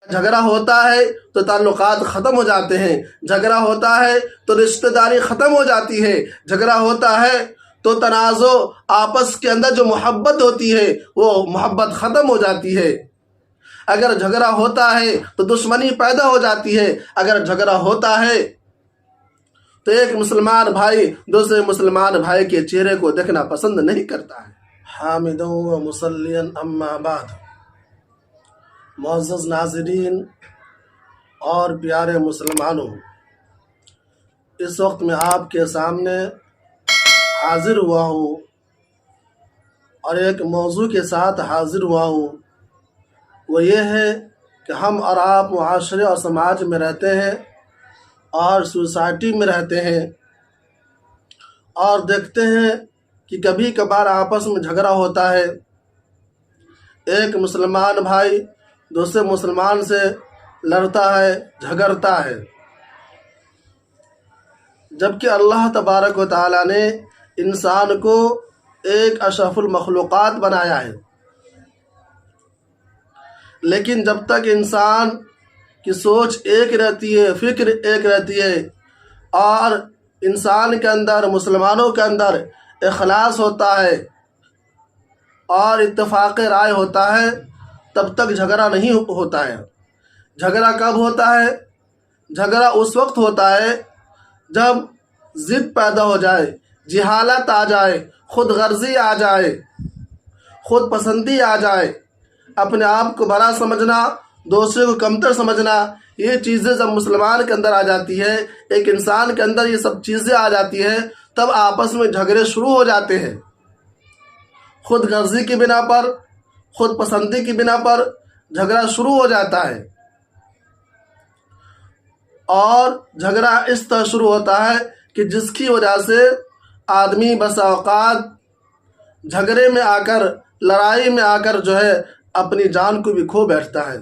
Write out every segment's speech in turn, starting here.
جھگڑا ہوتا ہے تو تعلقات ختم ہو جاتے ہیں، جھگڑا ہوتا ہے تو رشتہ داری ختم ہو جاتی ہے، جھگڑا ہوتا ہے تو تنازع آپس کے اندر جو محبت ہوتی ہے وہ محبت ختم ہو جاتی ہے۔ اگر جھگڑا ہوتا ہے تو دشمنی پیدا ہو جاتی ہے، اگر جھگڑا ہوتا ہے تو ایک مسلمان بھائی دوسرے مسلمان بھائی کے چہرے کو دیکھنا پسند نہیں کرتا ہے۔ حامداً و مصلیاً اما بعد، معزز ناظرین اور پیارے مسلمانوں، اس وقت میں آپ کے سامنے حاضر ہوا ہوں اور ایک موضوع کے ساتھ حاضر ہوا ہوں، وہ یہ ہے کہ ہم اور آپ معاشرے اور سماج میں رہتے ہیں اور سوسائٹی میں رہتے ہیں اور دیکھتے ہیں کہ کبھی کبھار آپس میں جھگڑا ہوتا ہے، ایک مسلمان بھائی دوسرے مسلمان سے لڑتا ہے، جھگڑتا ہے، جبکہ اللہ تبارک و تعالیٰ نے انسان کو ایک اشرف المخلوقات بنایا ہے، لیکن جب تک انسان کی سوچ ایک رہتی ہے، فکر ایک رہتی ہے اور انسان کے اندر، مسلمانوں کے اندر اخلاص ہوتا ہے اور اتفاق رائے ہوتا ہے، تب تک جھگڑا نہیں ہوتا ہے۔ جھگڑا کب ہوتا ہے؟ جھگڑا اس وقت ہوتا ہے جب ضد پیدا ہو جائے، جہالت آ جائے، خود غرضی آ جائے، خود پسندی آ جائے، اپنے آپ کو بڑا سمجھنا، دوسرے کو کمتر سمجھنا، یہ چیزیں جب مسلمان کے اندر آ جاتی ہے، ایک انسان کے اندر یہ سب چیزیں آ جاتی ہیں، تب آپس میں جھگڑے شروع ہو جاتے ہیں۔ خود غرضی کی بنا پر، خود پسندی کی بنا پر جھگڑا شروع ہو جاتا ہے، اور جھگڑا اس طرح شروع ہوتا ہے کہ جس کی وجہ سے آدمی بسا اوقات جھگڑے میں آ کر، لڑائی میں آ کر جو ہے اپنی جان کو بھی کھو بیٹھتا ہے۔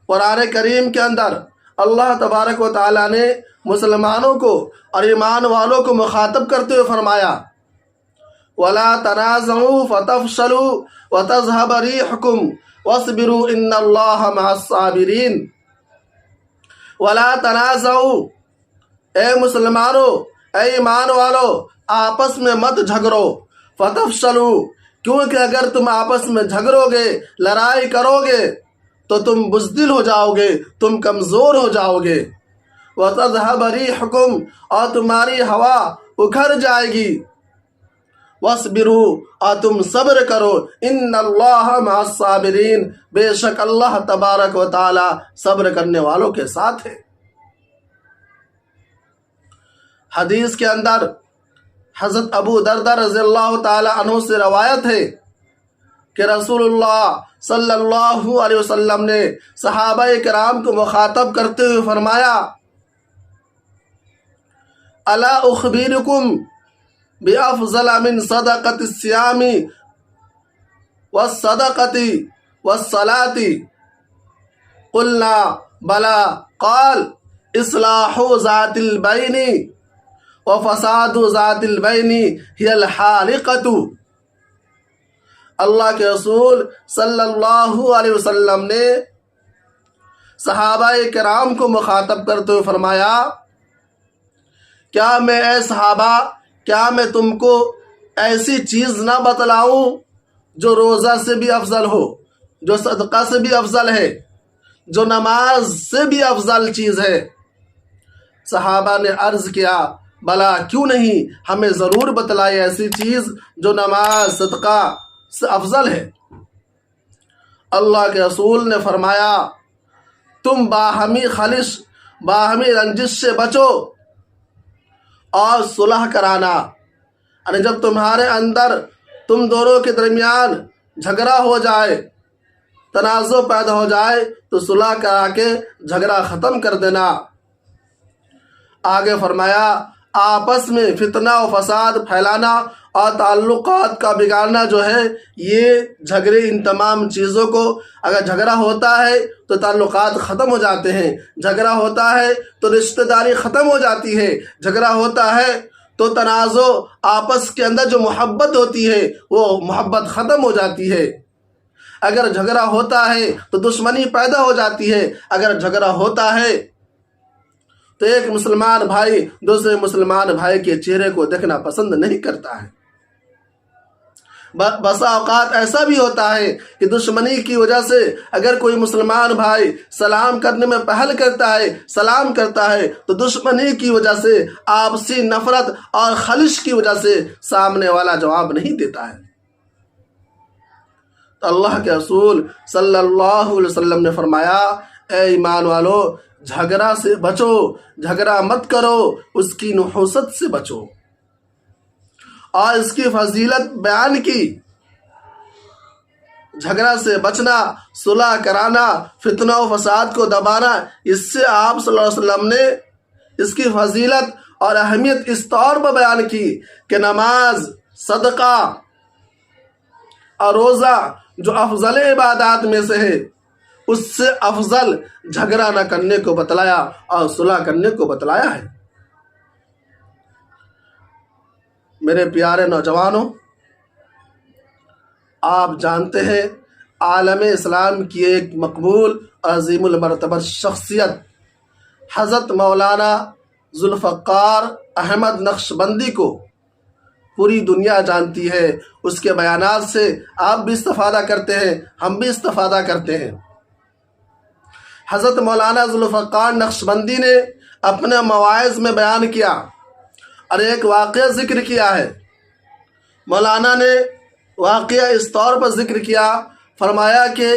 قرآن کریم کے اندر اللہ تبارک و تعالیٰ نے مسلمانوں کو اور ایمان والوں کو مخاطب کرتے ہوئے فرمایا، وَلَا تَنَازَعُوا فَتَفْشَلُوا وَتَذْهَبَ رِيحُكُمْ وَاصْبِرُوا إِنَّ اللَّهَ مَعَ الصَّابِرِينَ۔ وَلَا تَنَازَعُوا، اے مسلمانوں، اے ایمان والو، آپس میں مت جھگڑو، فَتَفْشَلُوا، کیونکہ اگر تم آپس میں جھگڑو گے، لڑائی کرو گے تو تم بزدل ہو جاؤ گے، تم کمزور ہو جاؤ گے، وَتَذْهَبَ رِيحُكُمْ، اور تمہاری ہوا اکھڑ جائے گی، وَاصْبِرُوا، اور تم صبر کرو، إِنَّ اللَّهَ مَعَ الصَّابِرِينَ، بے شک اللہ تبارک و تعالی صبر کرنے والوں کے ساتھ ہے۔ حدیث کے اندر حضرت ابو دردہ رضی اللہ تعالی عنہ سے روایت ہے کہ رسول اللہ صلی اللہ علیہ وسلم نے صحابہ کرام کو مخاطب کرتے ہوئے فرمایا، الا اخبرکم بافضل من صدقۃ الصیام والصدقۃ والصلاۃ، قلنا بلا، قال اصلاح ذات البین وفساد ذات البین ہی الحالقۃ۔ اللہ کے رسول صلی اللہ علیہ وسلم نے صحابہ کرام کو مخاطب کرتے ہوئے فرمایا، کیا میں اے صحابہ، کیا میں تم کو ایسی چیز نہ بتلاؤں جو روزہ سے بھی افضل ہو، جو صدقہ سے بھی افضل ہے، جو نماز سے بھی افضل چیز ہے؟ صحابہ نے عرض کیا، بلا، کیوں نہیں، ہمیں ضرور بتلائے ایسی چیز جو نماز، صدقہ سے افضل ہے۔ اللہ کے رسول نے فرمایا، تم باہمی خلش، باہمی رنجش سے بچو اور صلح کرانا، یعنی جب تمہارے اندر، تم دونوں کے درمیان جھگڑا ہو جائے، تنازع پیدا ہو جائے تو صلح کرا کے جھگڑا ختم کر دینا۔ آگے فرمایا، آپس میں فتنہ و فساد پھیلانا اور تعلقات کا بگاڑنا جو ہے، یہ جھگڑے، ان تمام چیزوں کو، اگر جھگڑا ہوتا ہے تو تعلقات ختم ہو جاتے ہیں، جھگڑا ہوتا ہے تو رشتہ داری ختم ہو جاتی ہے، جھگڑا ہوتا ہے تو تنازع، آپس کے اندر جو محبت ہوتی ہے وہ محبت ختم ہو جاتی ہے۔ اگر جھگڑا ہوتا ہے تو دشمنی پیدا ہو جاتی ہے، اگر جھگڑا ہوتا ہے تو ایک مسلمان بھائی دوسرے مسلمان بھائی کے چہرے کو دیکھنا پسند نہیں کرتا ہے۔ بسا اوقات ایسا بھی ہوتا ہے کہ دشمنی کی وجہ سے اگر کوئی مسلمان بھائی سلام کرنے میں پہل کرتا ہے، سلام کرتا ہے، تو دشمنی کی وجہ سے، آپسی نفرت اور خلش کی وجہ سے سامنے والا جواب نہیں دیتا ہے۔ تو اللہ کے رسول صلی اللہ علیہ وسلم نے فرمایا، اے ایمان والو، جھگڑا سے بچو، جھگڑا مت کرو، اس کی نحوست سے بچو، اور اس کی فضیلت بیان کی۔ جھگڑا سے بچنا، صلح کرانا، فتنہ و فساد کو دبانا، اس سے آپ صلی اللہ علیہ وسلم نے اس کی فضیلت اور اہمیت اس طور پر بیان کی کہ نماز، صدقہ اور روزہ جو افضل عبادات میں سے ہے، اس سے افضل جھگڑا نہ کرنے کو بتلایا اور صلح کرنے کو بتلایا ہے۔ میرے پیارے نوجوانوں، آپ جانتے ہیں عالم اسلام کی ایک مقبول عظیم المرتبہ شخصیت حضرت مولانا ذوالفقار احمد نقشبندی کو پوری دنیا جانتی ہے۔ اس کے بیانات سے آپ بھی استفادہ کرتے ہیں، ہم بھی استفادہ کرتے ہیں۔ حضرت مولانا ذوالفقار نقشبندی نے اپنے مواعظ میں بیان کیا اور ایک واقعہ ذکر کیا ہے۔ مولانا نے واقعہ اس طور پر ذکر کیا، فرمایا کہ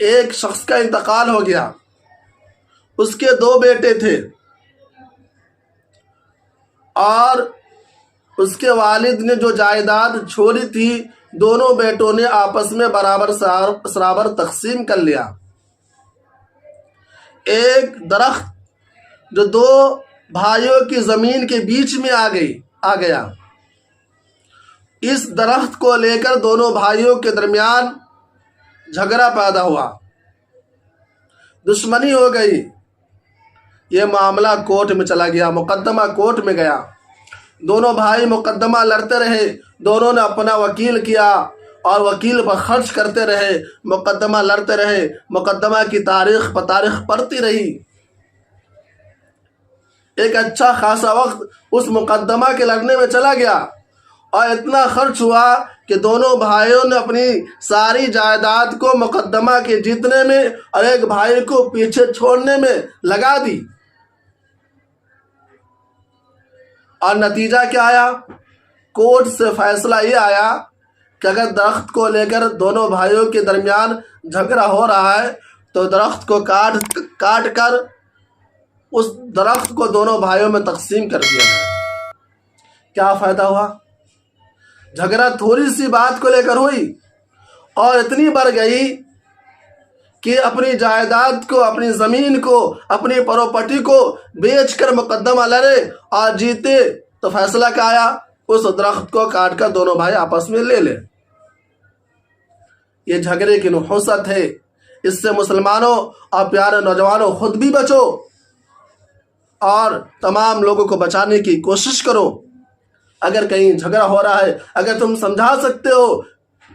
ایک شخص کا انتقال ہو گیا، اس کے 2 بیٹے تھے اور اس کے والد نے جو جائیداد چھوڑی تھی دونوں بیٹوں نے آپس میں برابر تقسیم کر لیا۔ ایک درخت جو 2 بھائیوں کی زمین کے بیچ میں آ گیا، اس درخت کو لے کر دونوں بھائیوں کے درمیان جھگڑا پیدا ہوا، دشمنی ہو گئی۔ یہ معاملہ کورٹ میں چلا گیا، مقدمہ کورٹ میں گیا، دونوں بھائی مقدمہ لڑتے رہے، دونوں نے اپنا وکیل کیا اور وکیل پر خرچ کرتے رہے، مقدمہ لڑتے رہے، مقدمہ کی تاریخ پر تاریخ پڑتی رہی۔ ایک اچھا خاصا وقت اس مقدمہ کے لڑنے میں چلا گیا اور اتنا خرچ ہوا کہ دونوں بھائیوں نے اپنی ساری جائیداد کو مقدمہ کے جیتنے میں اور ایک بھائی کو پیچھے چھوڑنے میں لگا دی، اور نتیجہ کیا آیا؟ کورٹ سے فیصلہ یہ آیا کہ اگر درخت کو لے کر دونوں بھائیوں کے درمیان جھگڑا ہو رہا ہے تو درخت کو کاٹ کر اس درخت کو دونوں بھائیوں میں تقسیم کر دیا جائے۔ کیا فائدہ ہوا؟ جھگڑا تھوڑی سی بات کو لے کر ہوئی اور اتنی بڑھ گئی کہ اپنی جائیداد کو، اپنی زمین کو، اپنی پراپرٹی کو بیچ کر مقدمہ لڑے اور جیتے تو فیصلہ کیا آیا؟ اس درخت کو کاٹ کر دونوں بھائی آپس میں لے لے۔ یہ جھگڑے کی نحوست ہے، اس سے مسلمانوں اور پیارے نوجوانوں خود بھی بچو اور تمام لوگوں کو بچانے کی کوشش کرو۔ اگر کہیں جھگڑا ہو رہا ہے، اگر تم سمجھا سکتے ہو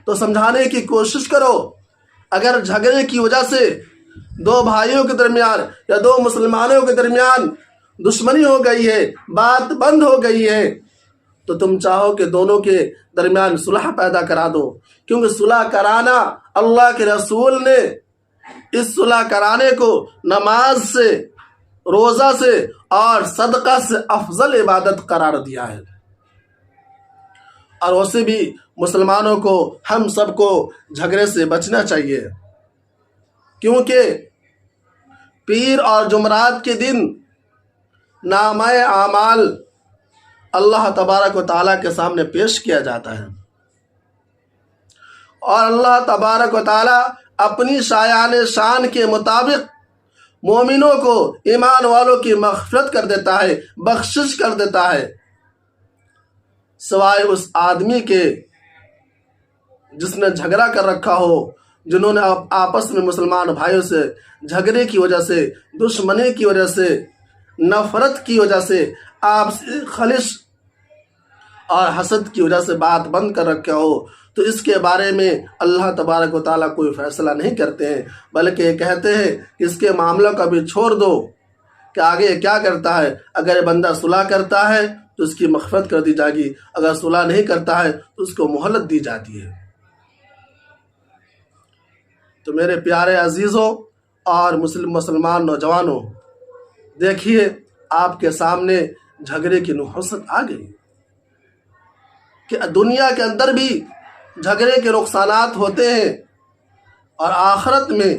تو سمجھانے کی کوشش کرو۔ اگر جھگڑے کی وجہ سے 2 بھائیوں کے درمیان یا 2 مسلمانوں کے درمیان دشمنی ہو گئی ہے، بات بند ہو گئی ہے، تو تم چاہو کہ دونوں کے درمیان صلح پیدا کرا دو، کیونکہ صلح کرانا اللہ کے رسول نے اس صلح کرانے کو نماز سے، روزہ سے اور صدقہ سے افضل عبادت قرار دیا ہے۔ اور ویسے بھی مسلمانوں کو، ہم سب کو جھگڑے سے بچنا چاہیے، کیونکہ پیر اور جمعرات کے دن نامہ اعمال اللہ تبارک و تعالیٰ کے سامنے پیش کیا جاتا ہے، اور اللہ تبارک و تعالیٰ اپنی شایان شان کے مطابق مومنوں کو، ایمان والوں کی مغفرت کر دیتا ہے، بخشش کر دیتا ہے، سوائے اس آدمی کے جس نے جھگڑا کر رکھا ہو، جنہوں نے آپس میں مسلمان بھائیوں سے جھگڑے کی وجہ سے، دشمنی کی وجہ سے، نفرت کی وجہ سے، آپسی خلش اور حسد کی وجہ سے بات بند کر رکھے ہو، تو اس کے بارے میں اللہ تبارک و تعالیٰ کوئی فیصلہ نہیں کرتے ہیں، بلکہ یہ کہتے ہیں کہ اس کے معاملوں کا بھی چھوڑ دو کہ آگے کیا کرتا ہے۔ اگر یہ بندہ صلح کرتا ہے تو اس کی مغفرت کر دی جائے گی، اگر صلح نہیں کرتا ہے تو اس کو مہلت دی جاتی ہے۔ تو میرے پیارے عزیزوں اور مسلمان نوجوانوں، دیکھیے آپ کے سامنے جھگڑے کی نحوست آ گئی کہ دنیا کے اندر بھی جھگڑے کے نقصانات ہوتے ہیں، اور آخرت میں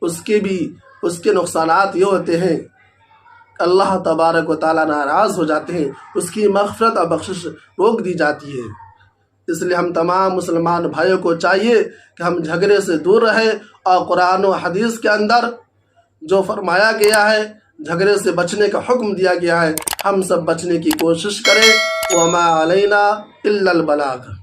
اس کے نقصانات یہ ہوتے ہیں کہ اللہ تبارک و تعالیٰ ناراض ہو جاتے ہیں، اس کی مغفرت اور بخشش روک دی جاتی ہے۔ اس لیے ہم تمام مسلمان بھائیوں کو چاہیے کہ ہم جھگڑے سے دور رہیں، اور قرآن و حدیث کے اندر جو فرمایا گیا ہے، جھگڑے سے بچنے کا حکم دیا گیا ہے، ہم سب بچنے کی کوشش کریں۔ وَمَا عَلَيْنَا إِلَّا الْبَلَاغُ۔